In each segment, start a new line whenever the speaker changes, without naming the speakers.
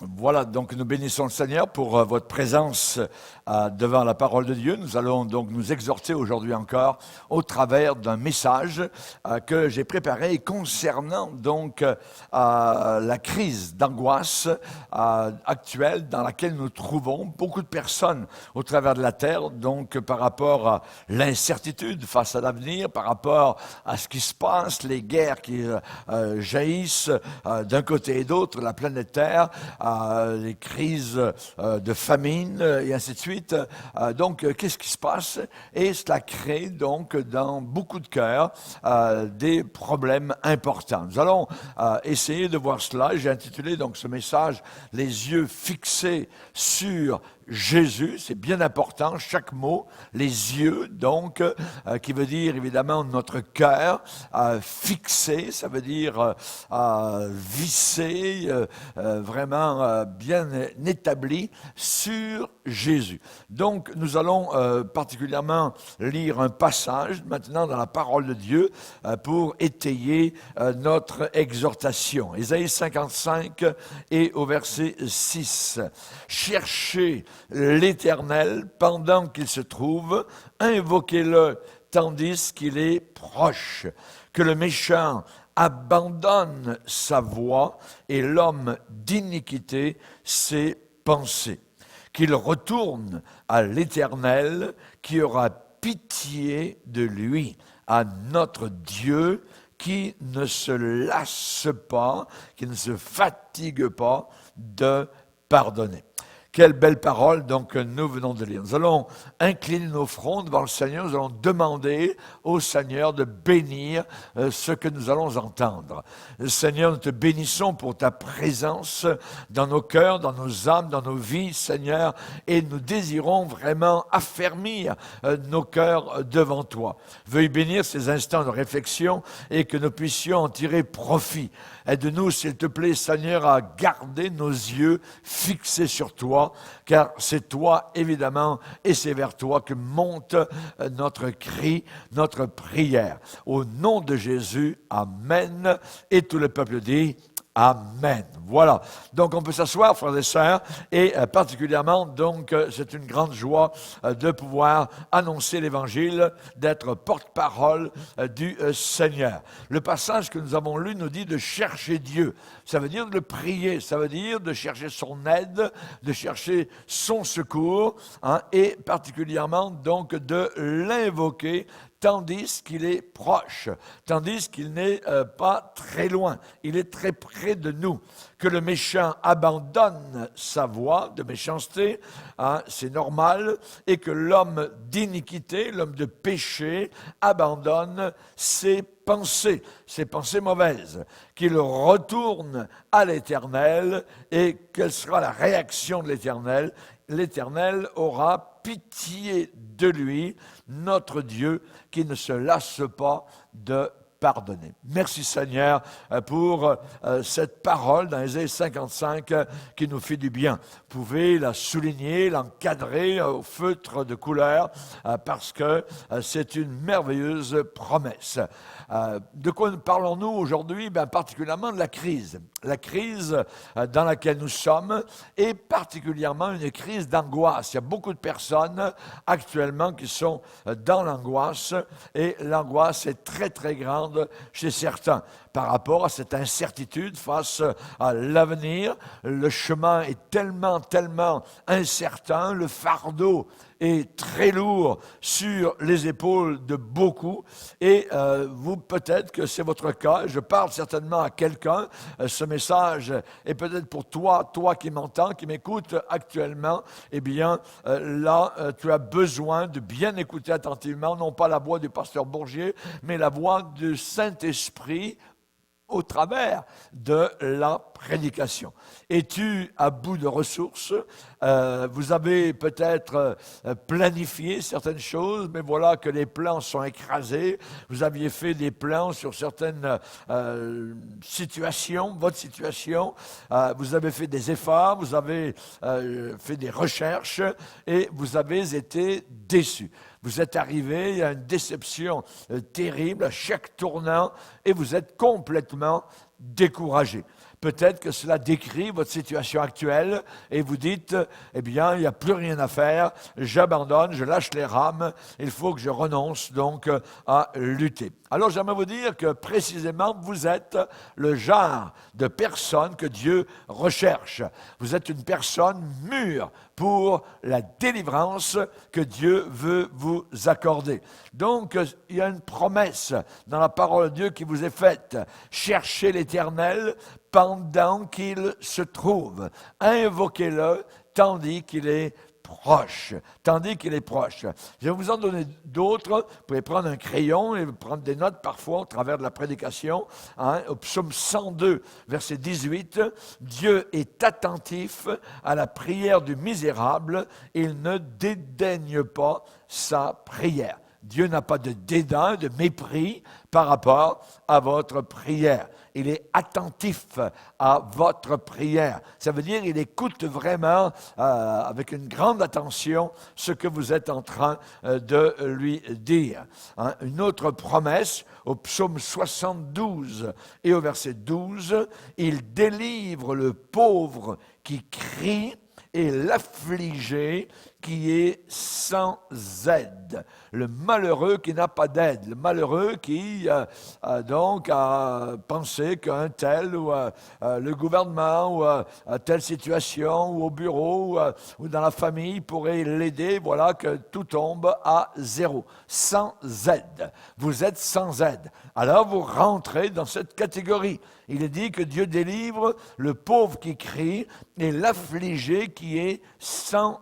Voilà, donc nous bénissons le Seigneur pour votre présence devant la parole de Dieu. Nous allons donc nous exhorter aujourd'hui encore au travers d'un message que j'ai préparé concernant donc la crise d'angoisse actuelle dans laquelle nous trouvons beaucoup de personnes au travers de la terre, donc par rapport à l'incertitude face à l'avenir, par rapport à ce qui se passe, les guerres qui jaillissent d'un côté et d'autre, la planète Terre, les crises de famine et ainsi de suite. Donc, qu'est-ce qui se passe? Et cela crée donc dans beaucoup de cœurs des problèmes importants. Nous allons essayer de voir cela. J'ai intitulé donc ce message « Les yeux fixés sur Jésus », c'est bien important, chaque mot, les yeux, donc, qui veut dire évidemment notre cœur, fixé, ça veut dire vissé, vraiment bien établi sur Jésus. Donc, nous allons particulièrement lire un passage maintenant dans la parole de Dieu pour étayer notre exhortation. Ésaïe 55 et au verset 6. « Cherchez l'Éternel pendant qu'il se trouve, invoquez-le tandis qu'il est proche. Que le méchant abandonne sa voie et l'homme d'iniquité ses pensées. Qu'il retourne à l'Éternel qui aura pitié de lui, à notre Dieu qui ne se lasse pas, qui ne se fatigue pas de pardonner. » Quelle belle parole donc que nous venons de lire. Nous allons incliner nos fronts devant le Seigneur, nous allons demander au Seigneur de bénir ce que nous allons entendre. Seigneur, nous te bénissons pour ta présence dans nos cœurs, dans nos âmes, dans nos vies, Seigneur, et nous désirons vraiment affermir nos cœurs devant toi. Veuille bénir ces instants de réflexion et que nous puissions en tirer profit. Aide-nous, s'il te plaît, Seigneur, à garder nos yeux fixés sur toi, car c'est toi, évidemment, et c'est vers toi que monte notre cri, notre prière. Au nom de Jésus, Amen. Et tout le peuple dit Amen. Voilà. Donc, on peut s'asseoir, frères et sœurs, et particulièrement, donc, c'est une grande joie de pouvoir annoncer l'Évangile, d'être porte-parole du Seigneur. Le passage que nous avons lu nous dit de chercher Dieu. Ça veut dire de le prier, ça veut dire de chercher son aide, de chercher son secours, et particulièrement, donc, de l'invoquer tandis qu'il est proche, tandis qu'il n'est pas très loin, il est très près de nous. Que le méchant abandonne sa voie de méchanceté, c'est normal, et que l'homme d'iniquité, l'homme de péché, abandonne ses pensées mauvaises, qu'il retourne à l'Éternel, et quelle sera la réaction de l'Éternel? L'Éternel aura pitié de lui, notre Dieu, qui ne se lasse pas de pardonner. Merci Seigneur pour cette parole dans Ésaïe 55 qui nous fait du bien. Vous pouvez la souligner, l'encadrer au feutre de couleur parce que c'est une merveilleuse promesse. De quoi parlons-nous aujourd'hui? Particulièrement de la crise. La crise dans laquelle nous sommes est particulièrement une crise d'angoisse. Il y a beaucoup de personnes actuellement qui sont dans l'angoisse et l'angoisse est très très grande chez certains par rapport à cette incertitude face à l'avenir. Le chemin est tellement incertain, le fardeau est très lourd sur les épaules de beaucoup et vous, peut-être que c'est votre cas, je parle certainement à quelqu'un, ce message est peut-être pour toi qui m'entends, qui m'écoute actuellement, eh bien là, tu as besoin de bien écouter attentivement, non pas la voix du pasteur Bourgier, mais la voix du Saint-Esprit au travers de la prédication. Es-tu à bout de ressources? Vous avez peut-être planifié certaines choses, mais voilà que les plans sont écrasés. Vous aviez fait des plans sur certaines situations, votre situation. Vous avez fait des efforts, vous avez fait des recherches et vous avez été déçus. Vous êtes arrivé à une déception terrible à chaque tournant et vous êtes complètement découragé. Peut-être que cela décrit votre situation actuelle et vous dites, eh bien, il n'y a plus rien à faire, j'abandonne, je lâche les rames, il faut que je renonce donc à lutter. Alors j'aimerais vous dire que précisément, vous êtes le genre de personne que Dieu recherche. Vous êtes une personne mûre pour la délivrance que Dieu veut vous accorder. Donc, il y a une promesse dans la parole de Dieu qui vous est faite. Cherchez l'Éternel pendant qu'il se trouve. Invoquez-le tandis qu'il est proche. Tandis qu'il est proche. Je vais vous en donner d'autres. Vous pouvez prendre un crayon et prendre des notes parfois au travers de la prédication. Au psaume 102, verset 18, « Dieu est attentif à la prière du misérable, il ne dédaigne pas sa prière. » Dieu n'a pas de dédain, de mépris par rapport à votre prière. Il est attentif à votre prière. Ça veut dire qu'il écoute vraiment avec une grande attention ce que vous êtes en train de lui dire. Une autre promesse au psaume 72 et au verset 12, « Il délivre le pauvre qui crie et l'affligé qui est sans aide. » Le malheureux qui n'a pas d'aide, le malheureux qui donc a pensé qu'un tel ou le gouvernement ou telle situation ou au bureau ou dans la famille pourrait l'aider, voilà que tout tombe à zéro, sans aide. Vous êtes sans aide. Alors vous rentrez dans cette catégorie. Il est dit que Dieu délivre le pauvre qui crie et l'affligé qui est sans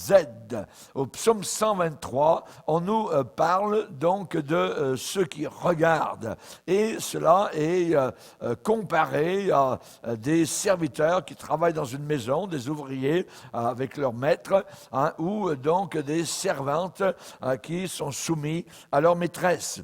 aide. Au psaume 123, on nous parle donc de ceux qui regardent. Et cela est comparé à des serviteurs qui travaillent dans une maison, des ouvriers avec leur maître, ou donc des servantes qui sont soumis à leur maîtresse.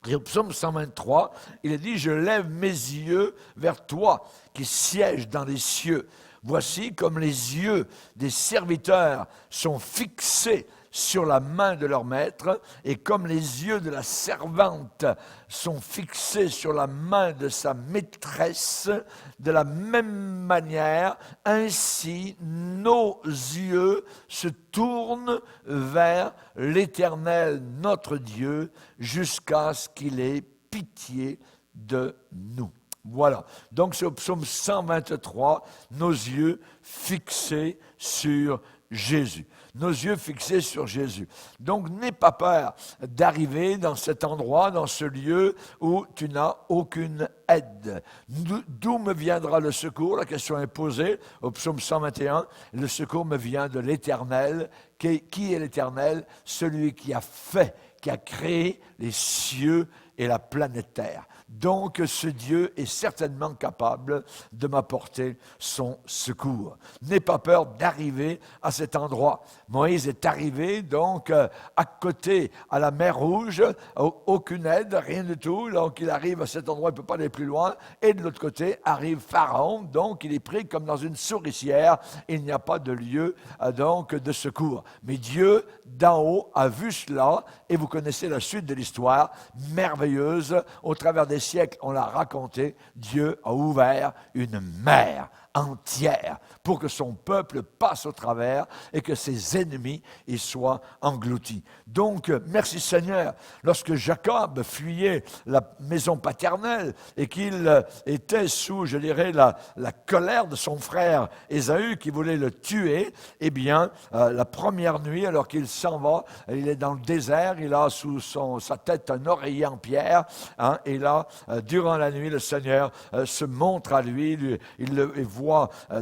Et au psaume 123, il est dit « Je lève mes yeux vers toi qui sièges dans les cieux. Voici comme les yeux des serviteurs sont fixés sur la main de leur maître, et comme les yeux de la servante sont fixés sur la main de sa maîtresse, de la même manière, ainsi nos yeux se tournent vers l'Éternel notre Dieu, jusqu'à ce qu'il ait pitié de nous. » Voilà, donc c'est au psaume 123, nos yeux fixés sur Jésus. Nos yeux fixés sur Jésus. Donc, n'aie pas peur d'arriver dans cet endroit, dans ce lieu où tu n'as aucune aide. D'où me viendra le secours? La question est posée au psaume 121. Le secours me vient de l'Éternel. Qui est l'Éternel? Celui qui a fait, qui a créé les cieux et la planète Terre. Donc, ce Dieu est certainement capable de m'apporter son secours. N'aie pas peur d'arriver à cet endroit. Moïse est arrivé donc à côté, à la mer Rouge, aucune aide, rien du tout. Donc, il arrive à cet endroit, il ne peut pas aller plus loin. Et de l'autre côté, arrive Pharaon, donc il est pris comme dans une souricière. Il n'y a pas de lieu donc de secours. Mais Dieu, d'en haut, a vu cela, et vous connaissez la suite de l'histoire, merveilleuse, au travers des siècles, on l'a raconté, Dieu a ouvert une mer entière pour que son peuple passe au travers et que ses ennemis y soient engloutis. Donc, merci Seigneur, lorsque Jacob fuyait la maison paternelle et qu'il était sous, je dirais, la colère de son frère Ésaü qui voulait le tuer, eh bien, la première nuit, alors qu'il s'en va, il est dans le désert, il a sous sa tête un oreiller en pierre, et là, durant la nuit, le Seigneur se montre à lui, il voit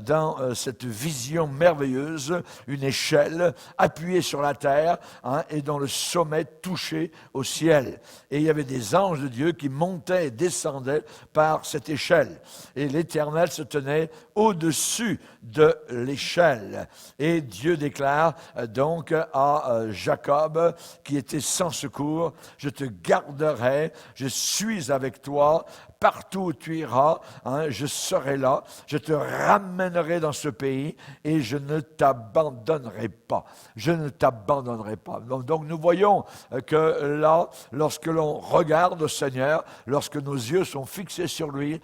dans cette vision merveilleuse une échelle appuyée sur la terre et dont le sommet touchait au ciel. Et il y avait des anges de Dieu qui montaient et descendaient par cette échelle. Et l'Éternel se tenait au-dessus de l'échelle. Et Dieu déclare donc à Jacob, qui était sans secours, « Je te garderai, je suis avec toi, partout où tu iras, je serai là, je te ramènerai dans ce pays et je ne t'abandonnerai pas. Je ne t'abandonnerai pas. Donc nous voyons que là, lorsque l'on regarde au Seigneur, lorsque nos yeux sont fixés sur lui,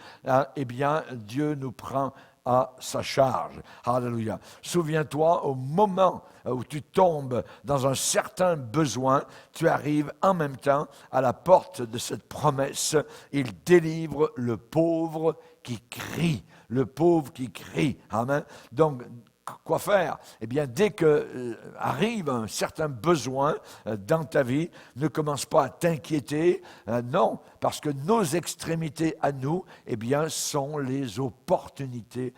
eh bien Dieu nous prend à sa charge. Alléluia. Souviens-toi, au moment où tu tombes dans un certain besoin, tu arrives en même temps à la porte de cette promesse. Il délivre le pauvre qui crie. Le pauvre qui crie. Amen. Donc, quoi faire? Eh bien, dès que arrive un certain besoin dans ta vie, ne commence pas à t'inquiéter. Non, parce que nos extrémités à nous, eh bien, sont les opportunités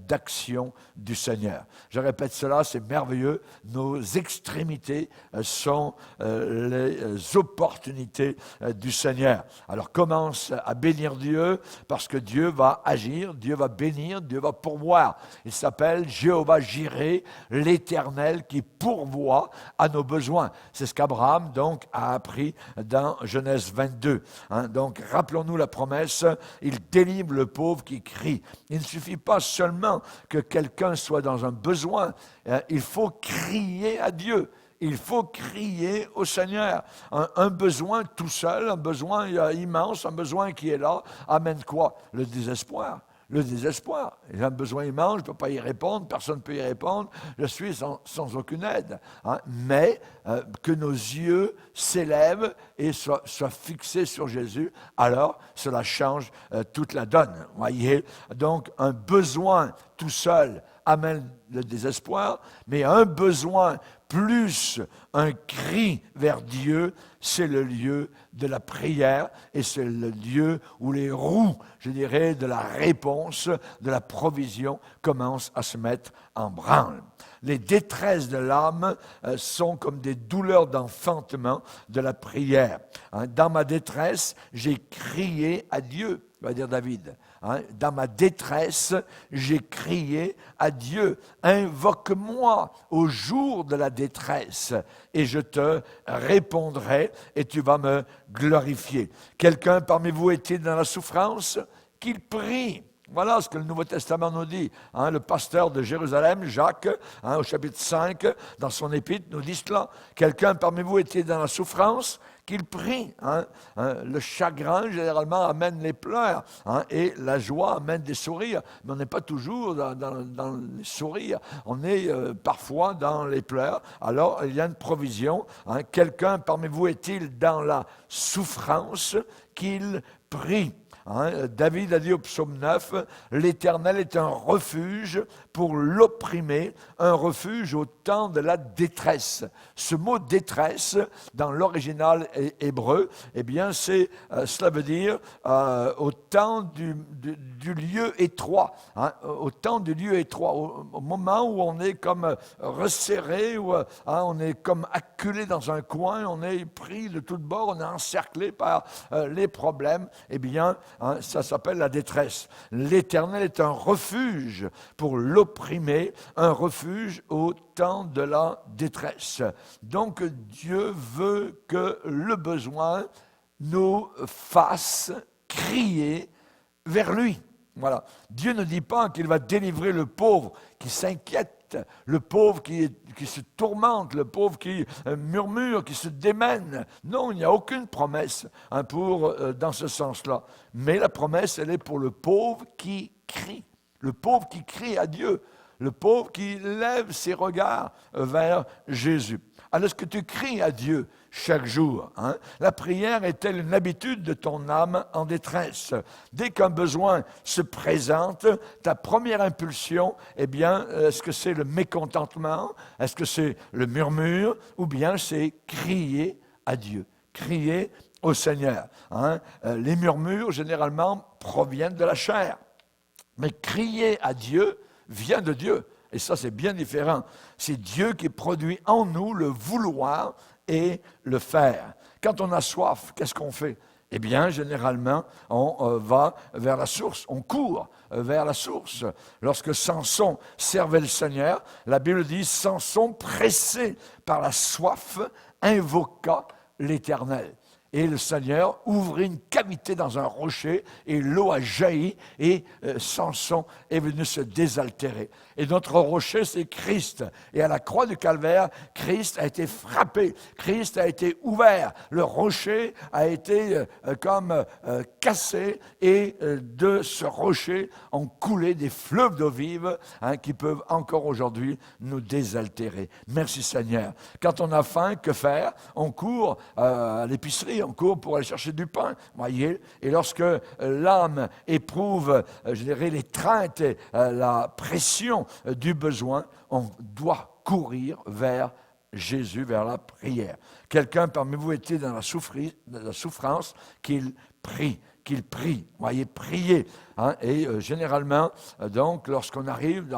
d'action du Seigneur. Je répète cela, c'est merveilleux. Nos extrémités sont les opportunités du Seigneur. Alors, commence à bénir Dieu, parce que Dieu va agir, Dieu va bénir, Dieu va pourvoir. Il s'appelle Jéhovah Jireh, l'Éternel qui pourvoit à nos besoins. C'est ce qu'Abraham donc a appris dans Genèse 22. Donc rappelons-nous la promesse, il délivre le pauvre qui crie. Il ne suffit pas seulement que quelqu'un soit dans un besoin, il faut crier à Dieu. Il faut crier au Seigneur. Un besoin tout seul, un besoin immense, un besoin qui est là, amène quoi? Le désespoir. Le désespoir. J'ai un besoin immense, je ne peux pas y répondre, personne ne peut y répondre, je suis sans aucune aide. Mais que nos yeux s'élèvent et soient fixés sur Jésus, alors cela change toute la donne. Voyez? Donc un besoin tout seul amène le désespoir, mais un besoin plus un cri vers Dieu, c'est le lieu de la prière et c'est le lieu où les roues, je dirais, de la réponse, de la provision commencent à se mettre en branle. Les détresses de l'âme sont comme des douleurs d'enfantement de la prière. Dans ma détresse, j'ai crié à Dieu, va dire David. Dans ma détresse, j'ai crié à Dieu. Invoque-moi au jour de la détresse et je te répondrai et tu vas me glorifier. Quelqu'un parmi vous est-il dans la souffrance? Qu'il prie. Voilà ce que le Nouveau Testament nous dit. Le pasteur de Jérusalem, Jacques, au chapitre 5, dans son épître, nous dit cela. Quelqu'un parmi vous est-il dans la souffrance? Qu'il prie. Le chagrin, généralement, amène les pleurs. Et la joie amène des sourires. Mais on n'est pas toujours dans les sourires. On est parfois dans les pleurs. Alors, il y a une provision. Quelqu'un parmi vous est-il dans la souffrance? Qu'il prie. David a dit au psaume 9, « L'Éternel est un refuge pour l'opprimé, un refuge au temps de la détresse. » Ce mot « détresse », dans l'original hébreu, eh bien, cela veut dire au temps du lieu étroit. Au temps du lieu étroit, au moment où on est comme resserré, où on est comme acculé dans un coin, on est pris de toutes bords, on est encerclé par les problèmes, eh bien, ça s'appelle la détresse. L'Éternel est un refuge pour l'opprimé, un refuge au temps de la détresse. Donc Dieu veut que le besoin nous fasse crier vers lui. Voilà. Dieu ne dit pas qu'il va délivrer le pauvre qui s'inquiète, le pauvre qui se tourmente, le pauvre qui murmure, qui se démène. Non, il n'y a aucune promesse dans ce sens-là. Mais la promesse, elle est pour le pauvre qui crie. Le pauvre qui crie à Dieu. Le pauvre qui lève ses regards vers Jésus. Alors, est-ce que tu cries à Dieu chaque jour? La prière est-elle une habitude de ton âme en détresse? Dès qu'un besoin se présente, ta première impulsion, eh bien, est-ce que c'est le mécontentement? Est-ce que c'est le murmure? Ou bien c'est crier à Dieu, crier au Seigneur. Les murmures, généralement, proviennent de la chair. Mais crier à Dieu vient de Dieu. Et ça, c'est bien différent. C'est Dieu qui produit en nous le vouloir et le faire. Quand on a soif, qu'est-ce qu'on fait? Eh bien, généralement, on va vers la source, on court vers la source. Lorsque Samson servait le Seigneur, la Bible dit, Samson, pressé par la soif, invoqua l'Éternel. et le Seigneur ouvrit une cavité dans un rocher et l'eau a jailli et Samson est venu se désaltérer. Et notre rocher, c'est Christ. Et à la croix du Calvaire, Christ a été frappé, Christ a été ouvert, le rocher a été cassé et de ce rocher ont coulé des fleuves d'eau vive qui peuvent encore aujourd'hui nous désaltérer. Merci Seigneur. Quand on a faim, que faire? On court à l'épicerie, on court pour aller chercher du pain, voyez. Et lorsque l'âme éprouve, je dirais, l'étreinte et la pression du besoin, on doit courir vers Jésus, vers la prière. Quelqu'un parmi vous était dans la souffrance, qu'il prie. Voyez, prier. Et généralement, donc, lorsqu'on arrive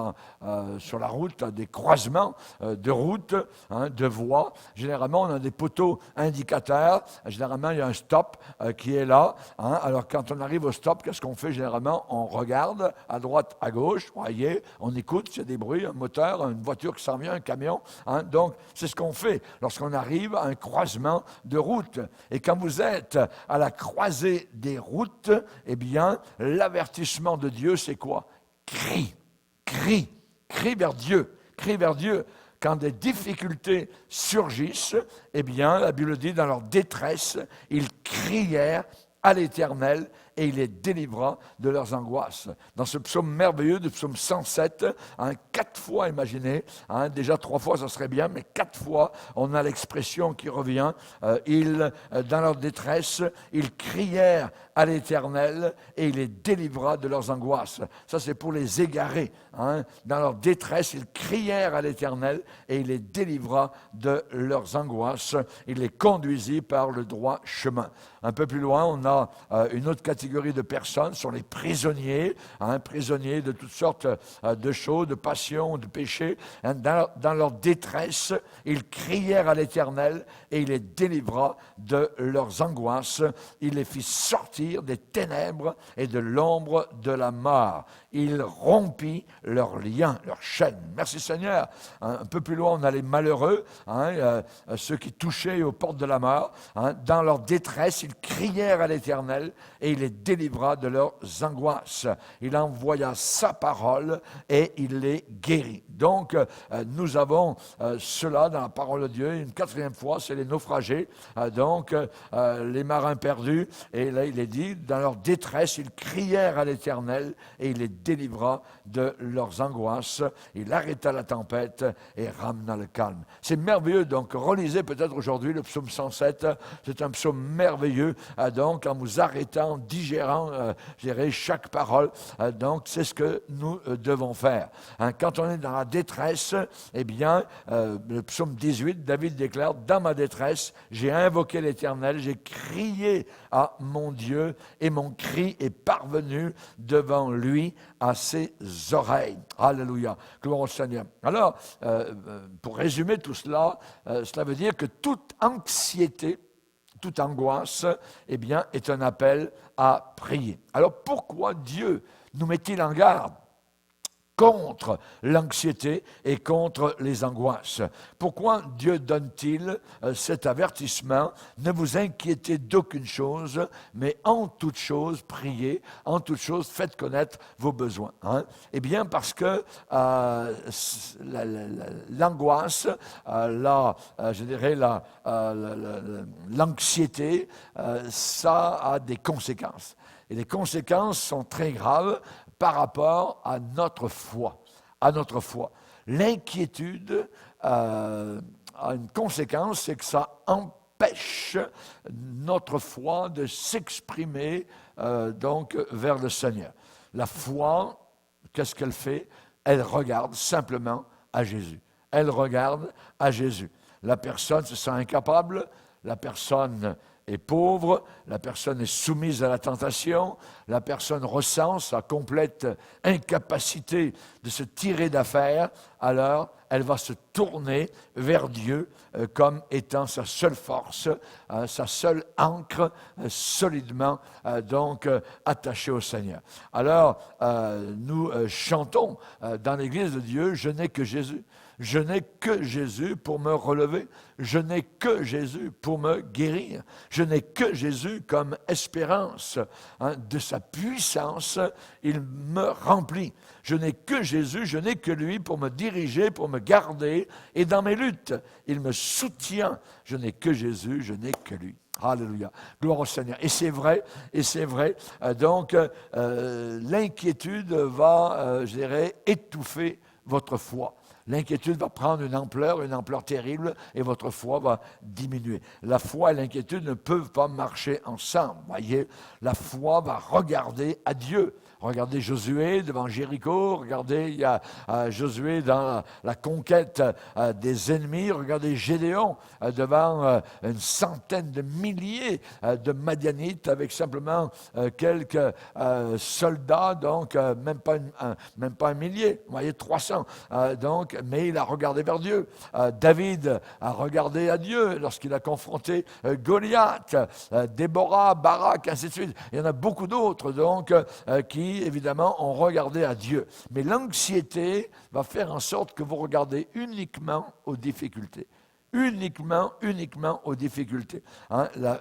sur la route, à des croisements de routes, de voies, généralement, on a des poteaux indicateurs. Généralement, il y a un stop qui est là. Alors, quand on arrive au stop, qu'est-ce qu'on fait généralement? On regarde à droite, à gauche, voyez, on écoute s'il y a des bruits, un moteur, une voiture qui s'en vient, un camion. Donc, c'est ce qu'on fait lorsqu'on arrive à un croisement de route. Et quand vous êtes à la croisée des routes, eh bien, l'avertissement de Dieu, c'est quoi? Crie vers Dieu, crie vers Dieu. Quand des difficultés surgissent, eh bien, la Bible dit, dans leur détresse, ils crièrent à l'Éternel et il les délivra de leurs angoisses. Dans ce psaume merveilleux, du psaume 107, 4 fois, imaginez, déjà 3 fois, ça serait bien, mais 4 fois, on a l'expression qui revient, dans leur détresse, ils crièrent à l'Éternel et il les délivra de leurs angoisses. Ça, c'est pour les égarés. Dans leur détresse, ils crièrent à l'Éternel et il les délivra de leurs angoisses. Il les conduisit par le droit chemin. Un peu plus loin, on a une autre catégorie de personnes, sont les prisonniers, prisonniers de toutes sortes de choses, de passions, de péchés. Dans leur détresse, ils crièrent à l'Éternel et il les délivra de leurs angoisses. Il les fit sortir des ténèbres et de l'ombre de la mort. Il rompit leurs liens, leurs chaînes. Merci Seigneur. Un peu plus loin, on a les malheureux, ceux qui touchaient aux portes de la mort. Dans leur détresse, ils crièrent à l'Éternel et il les délivra de leurs angoisses. Il envoya sa parole et il les guérit. Donc, nous avons cela dans la parole de Dieu. Une 4e fois, c'est les naufragés, les marins perdus. Et là, il est dit, dans leur détresse, ils crièrent à l'Éternel et il les délivra de leurs angoisses. Il arrêta la tempête et ramena le calme. C'est merveilleux. Donc, relisez peut-être aujourd'hui le psaume 107. C'est un psaume merveilleux. Donc, en vous arrêtant, en digérant, chaque parole. Donc, c'est ce que nous devons faire. Quand on est dans la détresse, eh bien, le psaume 18, David déclare, « Dans ma détresse, j'ai invoqué l'Éternel, j'ai crié à mon Dieu, et mon cri est parvenu devant lui à ses oreilles. » Alléluia. Gloire au Seigneur. Alors, pour résumer tout cela, cela veut dire que toute anxiété, toute angoisse, eh bien, est un appel à prier. Alors, pourquoi Dieu nous met-il en garde contre l'anxiété et contre les angoisses? Pourquoi Dieu donne-t-il cet avertissement? Ne vous inquiétez d'aucune chose, mais en toute chose, priez, en toute chose, faites connaître vos besoins. Eh bien, parce que l'angoisse, l'anxiété, ça a des conséquences. Et les conséquences sont très graves par rapport à notre foi. L'inquiétude a une conséquence, c'est que ça empêche notre foi de s'exprimer vers le Seigneur. La foi, qu'est-ce qu'elle fait? Elle regarde simplement à Jésus. Elle regarde à Jésus. La personne se sent incapable, la personne est pauvre, la personne est soumise à la tentation, la personne ressent sa complète incapacité de se tirer d'affaire, alors elle va se tourner vers Dieu comme étant sa seule force, sa seule ancre, solidement donc attachée au Seigneur. Alors, nous chantons dans l'Église de Dieu, « Je n'ai que Jésus ». Je n'ai que Jésus pour me relever. Je n'ai que Jésus pour me guérir. Je n'ai que Jésus comme espérance de sa puissance. Il me remplit. Je n'ai que Jésus, je n'ai que lui pour me diriger, pour me garder. Et dans mes luttes, il me soutient. Je n'ai que Jésus, je n'ai que lui. Alléluia. Gloire au Seigneur. Et c'est vrai, donc, l'inquiétude va, je dirais, étouffer votre foi. L'inquiétude va prendre une ampleur terrible, et votre foi va diminuer. La foi et l'inquiétude ne peuvent pas marcher ensemble. Voyez, la foi va regarder à Dieu. Regardez Josué devant Jéricho, regardez Josué dans la conquête des ennemis, regardez Gédéon devant une centaine de milliers de Madianites avec simplement quelques soldats, donc même pas un millier, vous voyez, 300. Mais il a regardé vers Dieu. David a regardé à Dieu lorsqu'il a confronté Goliath, Déborah, Barak, ainsi de suite. Il y en a beaucoup d'autres donc qui évidemment ont regardé à Dieu. Mais l'anxiété va faire en sorte que vous regardez uniquement aux difficultés. Uniquement aux difficultés.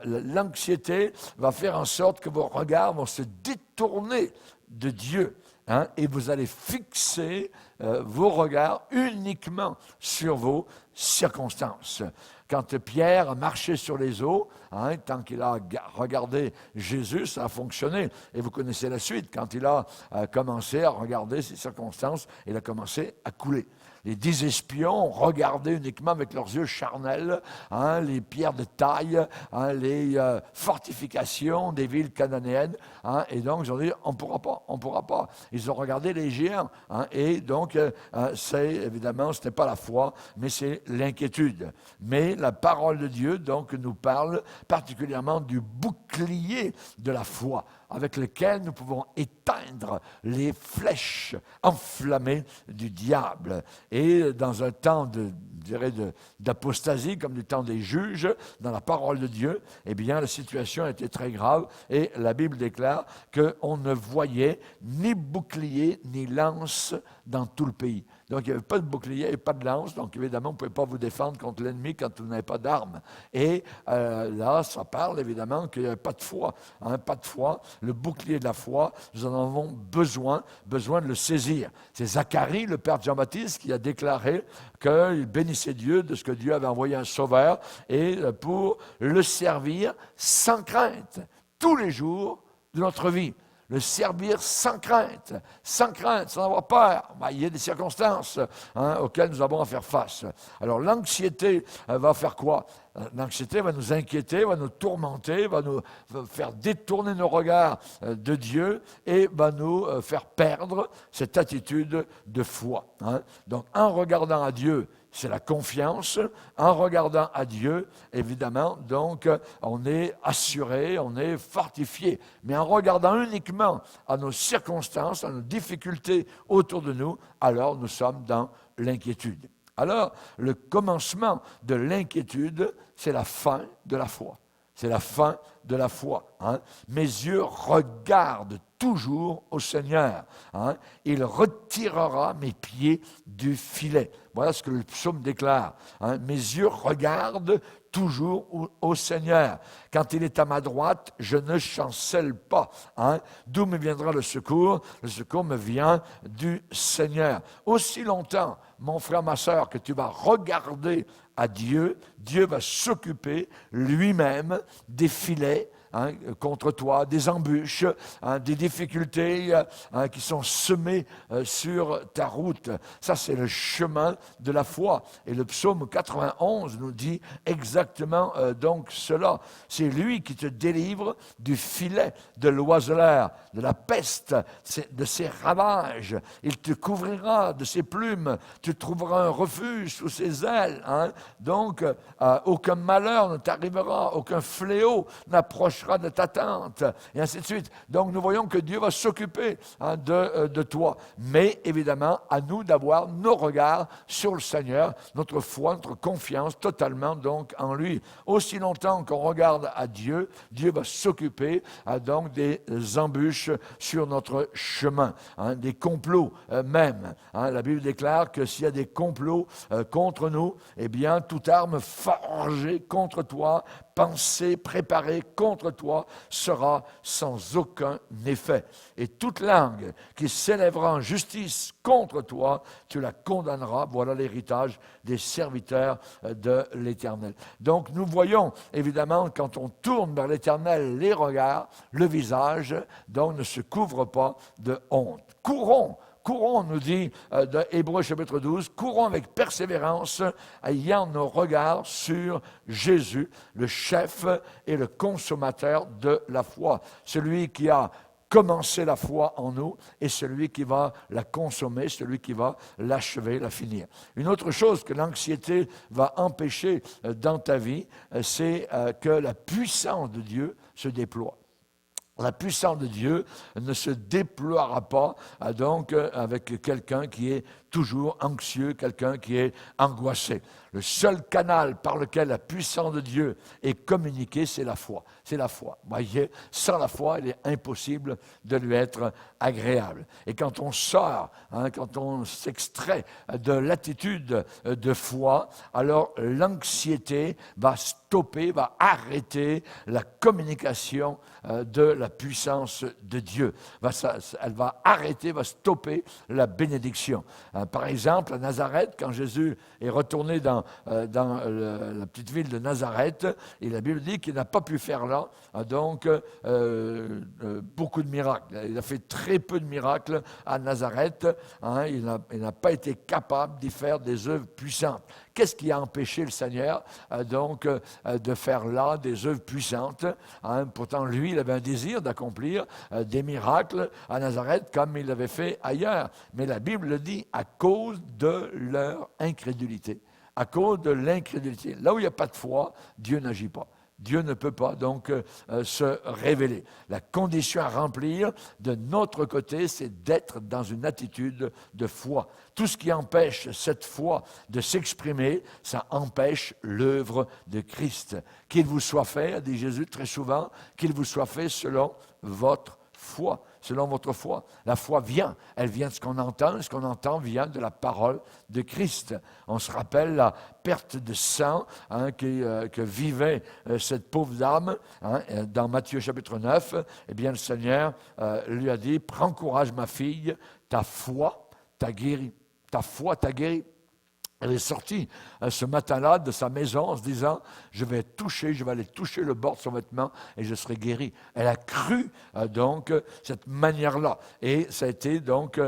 L'anxiété va faire en sorte que vos regards vont se détourner de Dieu. Et vous allez fixer vos regards uniquement sur vos circonstances. Quand Pierre a marché sur les eaux, tant qu'il a regardé Jésus, ça a fonctionné. Et vous connaissez la suite. Quand il a commencé à regarder ces circonstances, il a commencé à couler. Les 10 espions regardaient uniquement avec leurs yeux charnels les pierres de taille, les fortifications des villes cananéennes. Et donc, ils ont dit, on ne pourra pas. Ils ont regardé les géants. Et donc, évidemment, ce n'est pas la foi, mais c'est l'inquiétude. Mais la parole de Dieu, donc, nous parle particulièrement du bouclier de la foi, avec lequel nous pouvons éteindre les flèches enflammées du diable. Et dans un temps d'apostasie, comme du temps des juges, dans la parole de Dieu, eh bien, la situation était très grave, et la Bible déclare qu'on ne voyait ni bouclier ni lance dans tout le pays. Donc, il n'y avait pas de bouclier et pas de lance, donc évidemment, vous ne pouvez pas vous défendre contre l'ennemi quand vous n'avez pas d'armes. Et là, ça parle évidemment qu'il n'y avait pas de foi. Pas de foi, le bouclier de la foi, nous en avons besoin de le saisir. C'est Zacharie, le père de Jean-Baptiste, qui a déclaré qu'il bénissait Dieu de ce que Dieu avait envoyé un sauveur, et pour le servir sans crainte, tous les jours de notre vie. Le servir sans crainte, sans avoir peur. Il y a des circonstances auxquelles nous avons à faire face. Alors l'anxiété va faire quoi? L'anxiété va nous inquiéter, va nous tourmenter, va nous faire détourner nos regards de Dieu et va nous faire perdre cette attitude de foi. Donc en regardant à Dieu, c'est la confiance. En regardant à Dieu, évidemment, donc, on est assuré, on est fortifié. Mais en regardant uniquement à nos circonstances, à nos difficultés autour de nous, alors nous sommes dans l'inquiétude. Alors, le commencement de l'inquiétude, c'est la fin de la foi. C'est la fin de la foi. Mes yeux regardent toujours au Seigneur. Il retirera mes pieds du filet. Voilà ce que le psaume déclare. Mes yeux regardent toujours au Seigneur. Quand il est à ma droite, je ne chancelle pas. D'où me viendra le secours? Le secours me vient du Seigneur. Aussi longtemps, mon frère, ma sœur, que tu vas regarder à Dieu, Dieu va s'occuper lui-même des filets contre toi, des embûches, des difficultés qui sont semées sur ta route. Ça, c'est le chemin de la foi. Et le psaume 91 nous dit exactement donc cela. C'est lui qui te délivre du filet de l'oiseleur, de la peste, de ses ravages. Il te couvrira de ses plumes. Tu trouveras un refuge sous ses ailes. Donc, aucun malheur ne t'arrivera, aucun fléau n'approchera t'approcheras de ta tente, et ainsi de suite. Donc nous voyons que Dieu va s'occuper de toi. Mais évidemment, à nous d'avoir nos regards sur le Seigneur, notre foi, notre confiance totalement donc en lui. Aussi longtemps qu'on regarde à Dieu, Dieu va s'occuper donc des embûches sur notre chemin, des complots même. La Bible déclare que s'il y a des complots contre nous, eh bien, toute arme forgée contre toi, pensée préparée contre toi, sera sans aucun effet. Et toute langue qui s'élèvera en justice contre toi, tu la condamneras. Voilà l'héritage des serviteurs de l'Éternel. Donc nous voyons, évidemment, quand on tourne vers l'Éternel les regards, le visage, donc ne se couvre pas de honte. Courons, nous dit de Hébreux chapitre 12, courons avec persévérance, ayant nos regards sur Jésus, le chef et le consommateur de la foi. Celui qui a commencé la foi en nous et celui qui va la consommer, celui qui va l'achever, la finir. Une autre chose que l'anxiété va empêcher dans ta vie, c'est que la puissance de Dieu se déploie. La puissance de Dieu ne se déploiera pas donc avec quelqu'un qui est toujours anxieux, quelqu'un qui est angoissé. Le seul canal par lequel la puissance de Dieu est communiquée, c'est la foi. C'est la foi. Vous voyez, sans la foi, il est impossible de lui être agréable. Et quand on sort, quand on s'extrait de l'attitude de foi, alors l'anxiété va stopper, va arrêter la communication de la puissance de Dieu. Elle va arrêter, va stopper la bénédiction. Par exemple, à Nazareth, quand Jésus est retourné dans la petite ville de Nazareth, et la Bible dit qu'il n'a pas pu faire là, donc beaucoup de miracles. Il a fait très peu de miracles à Nazareth. Il n'a pas été capable d'y faire des œuvres puissantes. Qu'est-ce qui a empêché le Seigneur de faire là des œuvres puissantes? Pourtant, lui, il avait un désir d'accomplir des miracles à Nazareth comme il l'avait fait ailleurs. Mais la Bible le dit, à cause de leur incrédulité. À cause de l'incrédulité. Là où il n'y a pas de foi, Dieu n'agit pas. Dieu ne peut pas donc se révéler. La condition à remplir de notre côté, c'est d'être dans une attitude de foi. Tout ce qui empêche cette foi de s'exprimer, ça empêche l'œuvre de Christ. Qu'il vous soit fait, a dit Jésus très souvent, qu'il vous soit fait selon votre foi. Selon votre foi. La foi vient, elle vient de ce qu'on entend, et ce qu'on entend vient de la parole de Christ. On se rappelle la perte de sang que vivait cette pauvre dame dans Matthieu chapitre 9. Eh bien, le Seigneur lui a dit, prends courage ma fille, ta foi t'a guéri. Ta foi t'a guéri. Elle est sortie ce matin-là de sa maison en se disant, je vais aller toucher le bord de son vêtement et je serai guéri. Elle a cru donc cette manière-là. Et ça a été donc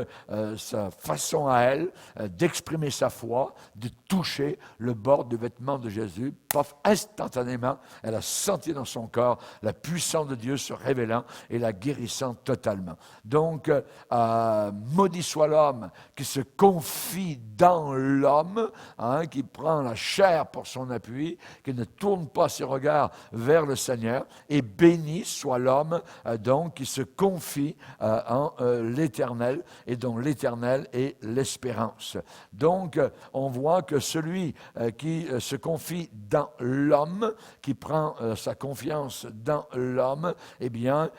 sa façon à elle d'exprimer sa foi, de toucher le bord du vêtement de Jésus. Paf, instantanément, elle a senti dans son corps la puissance de Dieu se révélant et la guérissant totalement. Donc, maudit soit l'homme qui se confie dans l'homme, qui prend la chair pour son appui, qui ne tourne pas ses regards vers le Seigneur, et béni soit l'homme donc qui se confie en l'Éternel, et dont l'Éternel est l'espérance. Donc, on voit que celui qui se confie dans l'homme, qui prend sa confiance dans l'homme, eh bien,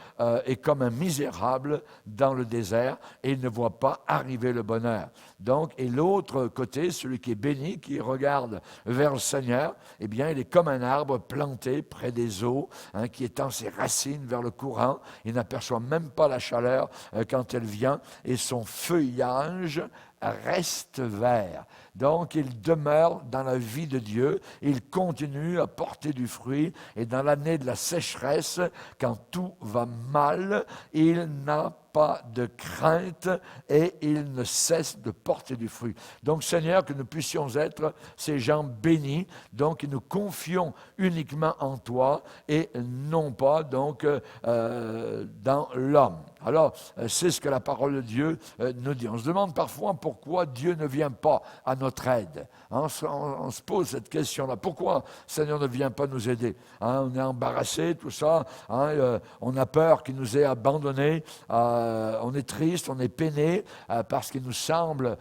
est comme un misérable dans le désert, et il ne voit pas arriver le bonheur. Donc, et l'autre côté, celui qui est béni, qui regarde vers le Seigneur, eh bien, il est comme un arbre planté près des eaux, qui étend ses racines vers le courant. Il n'aperçoit même pas la chaleur quand elle vient, et son feuillage reste vert. Donc, il demeure dans la vie de Dieu, il continue à porter du fruit, et dans l'année de la sécheresse, quand tout va mal, il n'a pas de crainte et il ne cesse de porter du fruit. Donc, Seigneur, que nous puissions être ces gens bénis, donc nous confions uniquement en toi et non pas donc dans l'homme. Alors, c'est ce que la parole de Dieu nous dit. On se demande parfois pourquoi Dieu ne vient pas à notre aide. On se pose cette question-là. Pourquoi Seigneur ne vient pas nous aider? On est embarrassé, tout ça. On a peur qu'il nous ait abandonnés. On est triste, on est peiné parce qu'il nous semble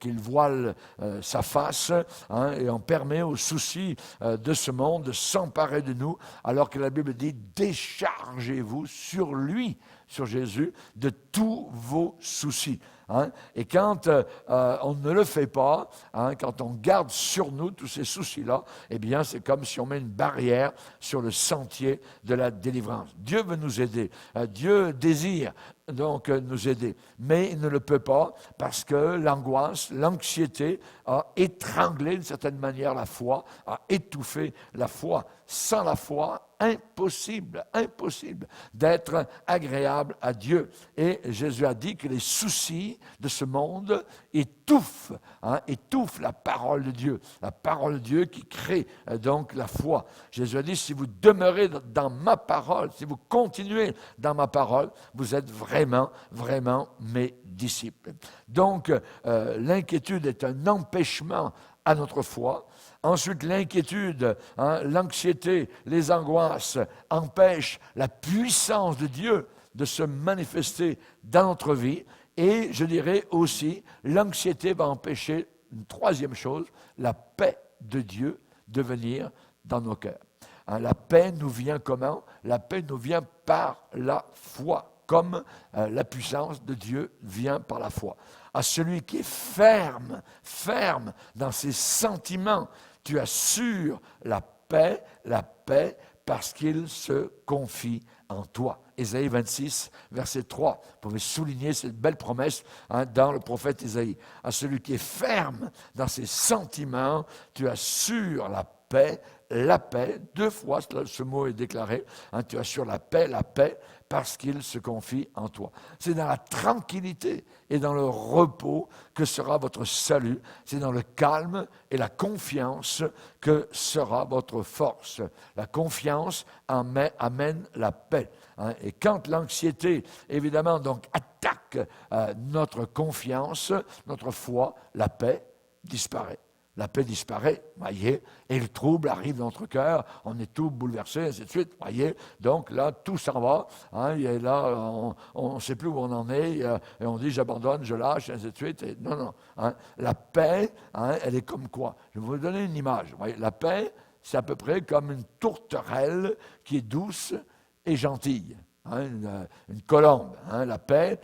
qu'il voile sa face. Et on permet aux soucis de ce monde de s'emparer de nous, alors que la Bible dit « Déchargez-vous sur lui ». Sur Jésus, de tous vos soucis. Et quand on ne le fait pas, quand on garde sur nous tous ces soucis-là, eh bien, c'est comme si on met une barrière sur le sentier de la délivrance. Dieu veut nous aider. Dieu désire donc nous aider. Mais il ne le peut pas parce que l'angoisse, l'anxiété a étranglé d'une certaine manière la foi, a étouffé la foi. Sans la foi, impossible d'être agréable à Dieu. Et Jésus a dit que les soucis de ce monde étouffent la parole de Dieu. La parole de Dieu qui crée donc la foi. Jésus a dit, si vous demeurez dans ma parole, si vous continuez dans ma parole, vous êtes vraiment mes disciples. Donc, l'inquiétude est un empêchement à notre foi. Ensuite, l'inquiétude, l'anxiété, les angoisses empêchent la puissance de Dieu de se manifester dans notre vie. Et je dirais aussi, l'anxiété va empêcher une troisième chose, la paix de Dieu de venir dans nos cœurs. La paix nous vient comment? La paix nous vient par la foi, comme la puissance de Dieu vient par la foi. À celui qui est ferme dans ses sentiments, tu assures la paix parce qu'il se confie en toi. Ésaïe 26, verset 3. Vous pouvez souligner cette belle promesse dans le prophète Ésaïe. À celui qui est ferme dans ses sentiments, tu assures la paix, deux fois ce mot est déclaré, tu assures la paix, parce qu'il se confie en toi. C'est dans la tranquillité et dans le repos que sera votre salut, c'est dans le calme et la confiance que sera votre force. La confiance amène la paix. Et quand l'anxiété, évidemment, donc attaque notre confiance, notre foi, la paix disparaît. La paix disparaît, voyez, et le trouble arrive dans notre cœur, on est tout bouleversé, ainsi de suite, voyez. Donc là, tout s'en va, et là, on ne sait plus où on en est, et on dit j'abandonne, je lâche, ainsi de suite. Et non. La paix, elle est comme quoi? Je vais vous donner une image. Voyez, la paix, c'est à peu près comme une tourterelle qui est douce et gentille. Une colombe, la paix,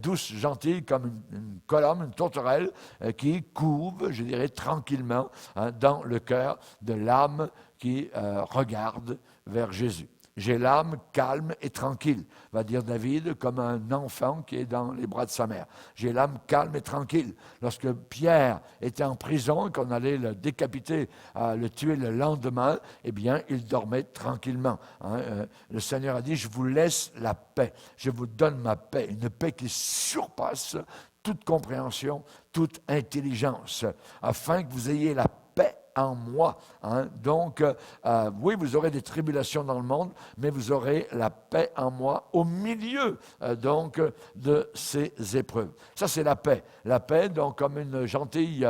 douce, gentille comme une colombe, une tourterelle qui couve, je dirais, tranquillement dans le cœur de l'âme qui regarde vers Jésus. J'ai l'âme calme et tranquille, va dire David, comme un enfant qui est dans les bras de sa mère. J'ai l'âme calme et tranquille. Lorsque Pierre était en prison et qu'on allait le décapiter, le tuer le lendemain, eh bien, il dormait tranquillement. Le Seigneur a dit, je vous laisse la paix, je vous donne ma paix, une paix qui surpasse toute compréhension, toute intelligence, afin que vous ayez la paix en moi. Donc, oui, vous aurez des tribulations dans le monde, mais vous aurez la paix en moi au milieu donc de ces épreuves. Ça, c'est la paix. La paix, donc, comme une gentille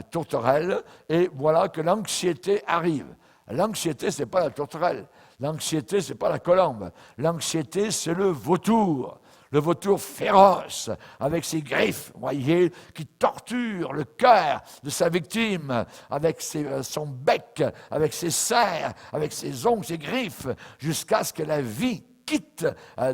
tourterelle, et voilà que l'anxiété arrive. L'anxiété, ce n'est pas la tourterelle. L'anxiété, ce n'est pas la colombe. L'anxiété, c'est le vautour. Le vautour féroce, avec ses griffes, voyez, qui torture le cœur de sa victime, avec son bec, avec ses serres, avec ses ongles, ses griffes, jusqu'à ce que la vie quitte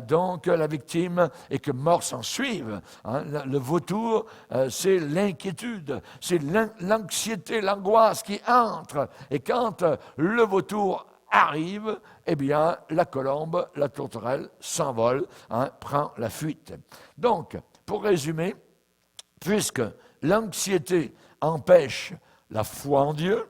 donc la victime et que mort s'en suive. Le vautour, c'est l'inquiétude, c'est l'anxiété, l'angoisse qui entre. Et quand le vautour arrive, eh bien, la colombe, la tourterelle s'envole, prend la fuite. Donc, pour résumer, puisque l'anxiété empêche la foi en Dieu,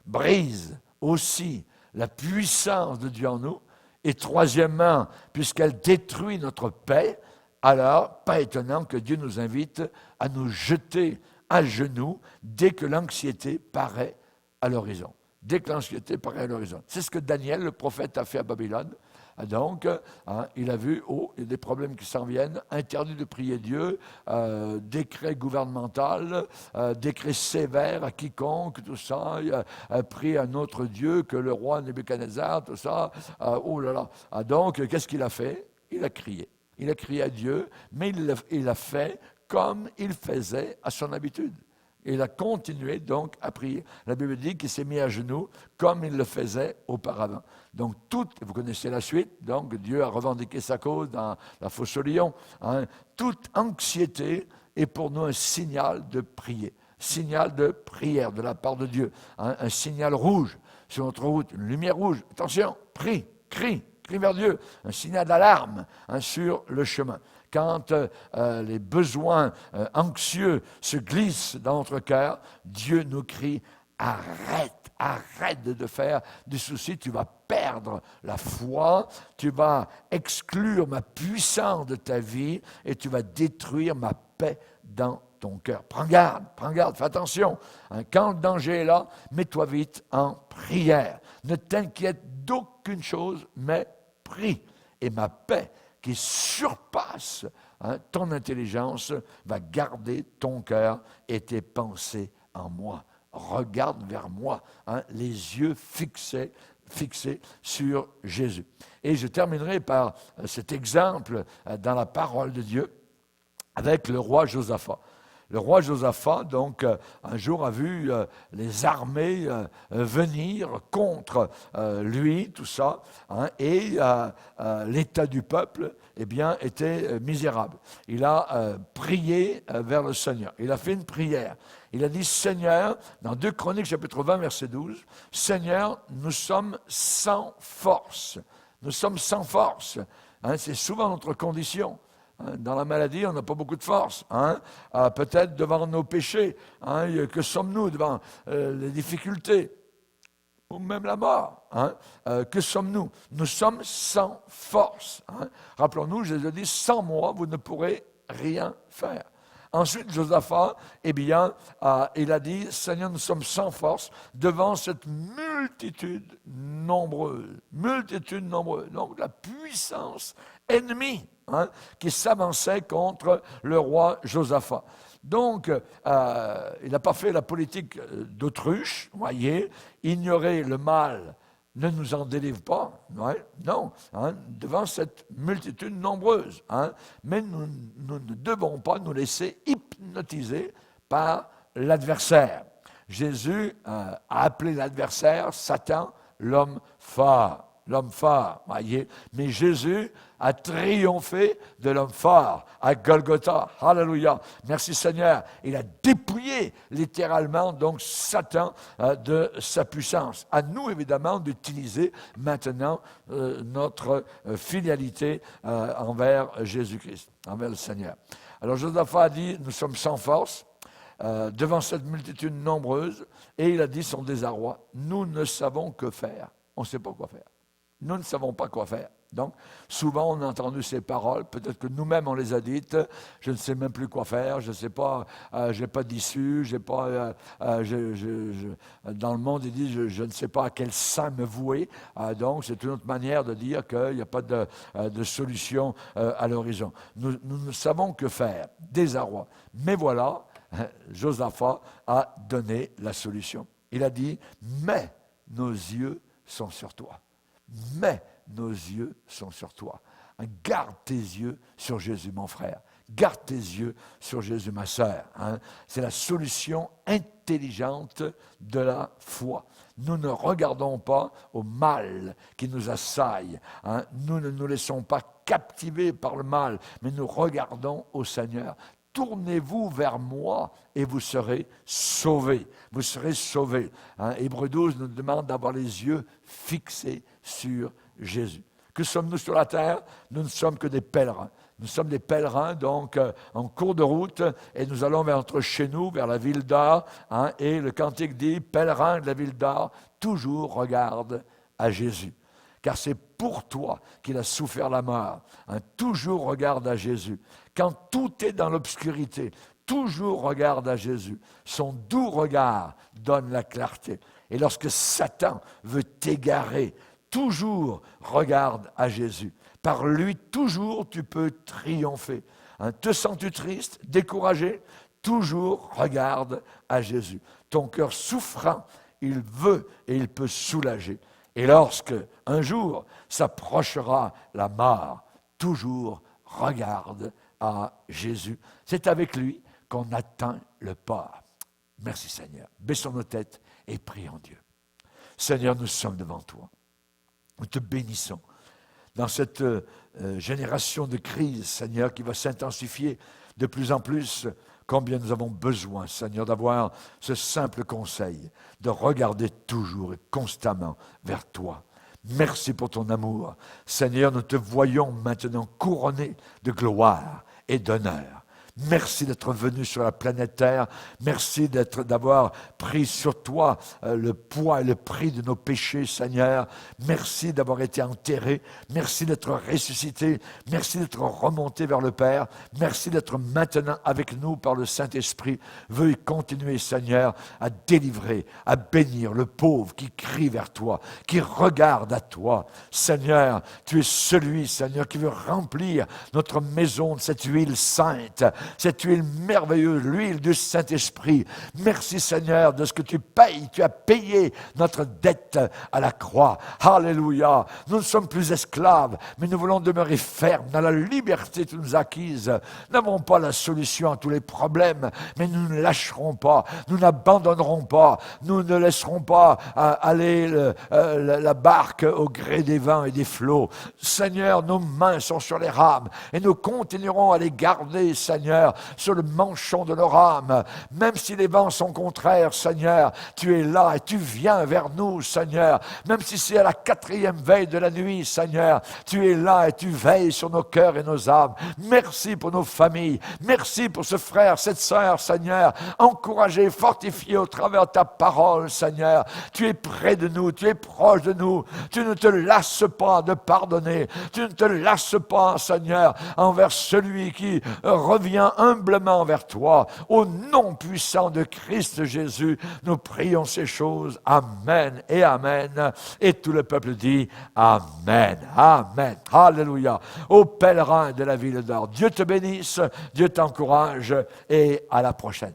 brise aussi la puissance de Dieu en nous, et troisièmement, puisqu'elle détruit notre paix, alors pas étonnant que Dieu nous invite à nous jeter à genoux dès que l'anxiété paraît à l'horizon. Dès que l'anxiété paraît à l'horizon. C'est ce que Daniel, le prophète, a fait à Babylone. Donc, il a vu, il y a des problèmes qui s'en viennent, interdit de prier Dieu, décret gouvernemental, décret sévère à quiconque, tout ça, prie un autre Dieu que le roi Nebuchadnezzar, tout ça, oh là là. Donc, qu'est-ce qu'il a fait? Il a crié. Il a crié à Dieu, mais il l'a fait comme il faisait à son habitude. Il a continué donc à prier. La Bible dit qu'il s'est mis à genoux comme il le faisait auparavant. Donc, vous connaissez la suite, donc Dieu a revendiqué sa cause dans la fosse aux lions. Toute anxiété est pour nous un signal de prier, signal de prière de la part de Dieu, un signal rouge sur notre route, une lumière rouge. Attention, prie vers Dieu, un signal d'alarme sur le chemin. Quand les besoins anxieux se glissent dans notre cœur, Dieu nous crie « Arrête de faire du souci, tu vas perdre la foi, tu vas exclure ma puissance de ta vie et tu vas détruire ma paix dans ton cœur. Prends garde, fais attention. Quand le danger est là, mets-toi vite en prière. Ne t'inquiète d'aucune chose, mais prie. Et ma paix qui surpasse ton intelligence va garder ton cœur et tes pensées en moi. Regarde vers moi, les yeux fixés sur Jésus. Et je terminerai par cet exemple dans la parole de Dieu avec le roi Josaphat. Le roi Josaphat, donc, un jour a vu les armées venir contre lui, tout ça, et l'état du peuple, eh bien, était misérable. Il a prié vers le Seigneur. Il a fait une prière. Il a dit, Seigneur, dans 2 Chroniques, chapitre 20, verset 12, Seigneur, nous sommes sans force. Nous sommes sans force. C'est souvent notre condition. Dans la maladie, on n'a pas beaucoup de force. Peut-être devant nos péchés. Que sommes-nous devant les difficultés? Ou même la mort. Que sommes-nous? Nous sommes sans force. Rappelons-nous, Jésus dit, sans moi, vous ne pourrez rien faire. Ensuite, Josaphat, eh bien, il a dit, Seigneur, nous sommes sans force devant cette multitude nombreuse. Donc, la puissance ennemie qui s'avançait contre le roi Josaphat. Donc, il n'a pas fait la politique d'autruche, voyez, ignorer le mal ne nous en délivre pas, non, devant cette multitude nombreuse. Mais nous ne devons pas nous laisser hypnotiser par l'adversaire. Jésus a appelé l'adversaire Satan l'homme fort. L'homme fort, voyez. Mais Jésus a triomphé de l'homme fort à Golgotha. Alléluia. Merci Seigneur. Il a dépouillé littéralement donc Satan de sa puissance. À nous évidemment d'utiliser maintenant notre filialité envers Jésus-Christ, envers le Seigneur. Alors Josaphat a dit, nous sommes sans force devant cette multitude nombreuse, et il a dit son désarroi, nous ne savons que faire. On ne sait pas quoi faire. Nous ne savons pas quoi faire. Donc, souvent, on a entendu ces paroles, peut-être que nous-mêmes, on les a dites, je ne sais même plus quoi faire, je ne sais pas, je n'ai pas d'issue, j'ai pas, dans le monde, ils disent, je ne sais pas à quel saint me vouer. Donc, c'est une autre manière de dire qu'il n'y a pas de solution à l'horizon. Nous ne savons que faire, désarroi. Mais voilà, Josaphat a donné la solution. Il a dit, mais nos yeux sont sur toi. Mais nos yeux sont sur toi. Garde tes yeux sur Jésus, mon frère. Garde tes yeux sur Jésus, ma sœur. C'est la solution intelligente de la foi. Nous ne regardons pas au mal qui nous assaille. Nous ne nous laissons pas captiver par le mal, mais nous regardons au Seigneur. Tournez-vous vers moi et vous serez sauvés. Vous serez sauvés. Hébreux 12 nous demande d'avoir les yeux fixés sur Jésus. Que sommes-nous sur la terre? Nous ne sommes que des pèlerins. Nous sommes des pèlerins, donc, en cours de route, et nous allons vers notre chez nous, vers la ville d'or, et le cantique dit, pèlerin de la ville d'or, toujours regarde à Jésus. car c'est pour toi qu'il a souffert la mort. Toujours regarde à Jésus. Quand tout est dans l'obscurité, toujours regarde à Jésus. Son doux regard donne la clarté. Et lorsque Satan veut t'égarer, toujours regarde à Jésus. Par lui, toujours tu peux triompher. Te sens-tu triste, découragé? Toujours regarde à Jésus. Ton cœur souffrant, il veut et il peut soulager. Et lorsque, un jour, s'approchera la mort, toujours regarde à Jésus. C'est avec lui qu'on atteint le port. Merci Seigneur. Baissons nos têtes et prions Dieu. Seigneur, nous sommes devant toi. Nous te bénissons. Dans cette génération de crise, Seigneur, qui va s'intensifier de plus en plus, combien nous avons besoin, Seigneur, d'avoir ce simple conseil, de regarder toujours et constamment vers toi. Merci pour ton amour. Seigneur, nous te voyons maintenant couronné de gloire et d'honneur. Merci d'être venu sur la planète Terre. Merci d'avoir pris sur toi le poids et le prix de nos péchés, Seigneur. Merci d'avoir été enterré. Merci d'être ressuscité. Merci d'être remonté vers le Père. Merci d'être maintenant avec nous par le Saint-Esprit. Veuille continuer, Seigneur, à délivrer, à bénir le pauvre qui crie vers toi, qui regarde à toi. Seigneur, tu es celui, Seigneur, qui veut remplir notre maison de cette huile sainte, cette huile merveilleuse, l'huile du Saint-Esprit. Merci Seigneur de ce que tu payes. Tu as payé notre dette à la croix. Alléluia. Nous ne sommes plus esclaves, mais nous voulons demeurer fermes dans la liberté que tu nous as acquise. Nous n'avons pas la solution à tous les problèmes, mais nous ne lâcherons pas. Nous n'abandonnerons pas. Nous ne laisserons pas aller la barque au gré des vents et des flots. Seigneur, nos mains sont sur les rames et nous continuerons à les garder, Seigneur, sur le manchon de nos rames. Même si les vents sont contraires, Seigneur, tu es là et tu viens vers nous, Seigneur. Même si c'est à la 4e veille de la nuit, Seigneur, tu es là et tu veilles sur nos cœurs et nos âmes. Merci pour nos familles. Merci pour ce frère, cette sœur, Seigneur. Encouragé, fortifié au travers de ta parole, Seigneur. Tu es près de nous, tu es proche de nous. Tu ne te lasses pas de pardonner. Tu ne te lasses pas, Seigneur, envers celui qui revient humblement vers toi. Au nom puissant de Christ Jésus, nous prions ces choses. Amen et Amen. Et tout le peuple dit Amen. Amen. Alléluia. Ô pèlerin de la ville d'or, Dieu te bénisse, Dieu t'encourage et à la prochaine.